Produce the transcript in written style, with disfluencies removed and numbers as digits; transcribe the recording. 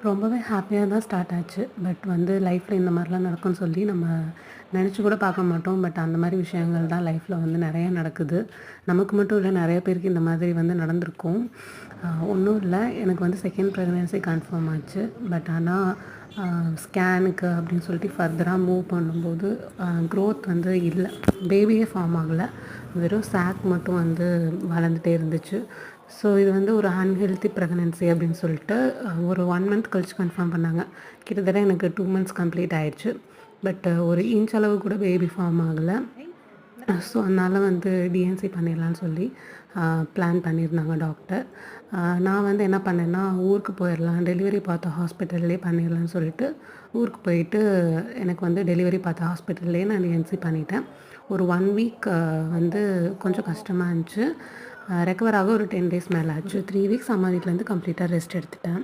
ரொம்பவே ஹாப்பியா தான் ஸ்டார்ட் ஆச்சு. பட் வந்து லைஃப்ல இந்த மாரிலாம் நடக்கும்னு சொல்லி நம்ம நெனச்சு கூட பார்க்க மாட்டோம். பட் அந்த மாரி விஷயங்கள் தான் லைஃப்ல வந்து நெறைய நடக்குது. நமக்கு மட்டும் இல்ல, நெறைய பேருக்கு இந்த மாதிரி வந்து நடந்திருக்கும். ஒண்ணும் இல்ல, எனக்கு வந்து செகண்ட் ப்ரெக்னன்சி கன்ஃபார்ம் ஆச்சு. பட் ஆனா ஸ்கேனுக்கு அப்படின்னு சொல்லிட்டு ஃபர்தரா மூவ் பண்ணும்போது க்ரோத் வந்து இல்ல. பேபியே ஃபார்ம் ஆகல. வெறும் சாக் மட்டும் வந்து வளர்ந்துட்டே இருந்துச்சு. ஸோ இது வந்து ஒரு அன்ஹெல்த்தி ப்ரெக்னன்சி அப்படின்னு சொல்லிட்டு ஒரு 1 மந்த் கழிச்சு கன்ஃபார்ம் பண்ணாங்க. கிட்டத்தட்ட எனக்கு 2 மந்த்ஸ் கம்ப்ளீட் ஆயிடுச்சு. பட் ஒரு இன்ச் அளவு கூட பேபி ஃபார்ம் ஆகல. ஸோ அதனால் வந்து டிஎன்சி பண்ணிடலான்னு சொல்லி பிளான் பண்ணியிருந்தாங்க டாக்டர். நான் வந்து என்ன பண்ணேன்னா, ஊருக்கு போயிடலாம், டெலிவரி பார்த்த ஹாஸ்பிட்டல்லே பண்ணிடலான்னு சொல்லிட்டு ஊருக்கு போயிட்டு எனக்கு வந்து டெலிவரி பார்த்த ஹாஸ்பிட்டல்லே நான் டிஎன்சி பண்ணிட்டேன். ஒரு 1 வீக் வந்து கொஞ்சம் கஷ்டமாக இருந்துச்சு. ரெக்கவர் ஆக ஒரு 10 டேஸ் மேலே ஆச்சு. 3 வீக்ஸ் அம்மா வீட்டிலேருந்து கம்ப்ளீட்டாக ரெஸ்ட் எடுத்துட்டேன்.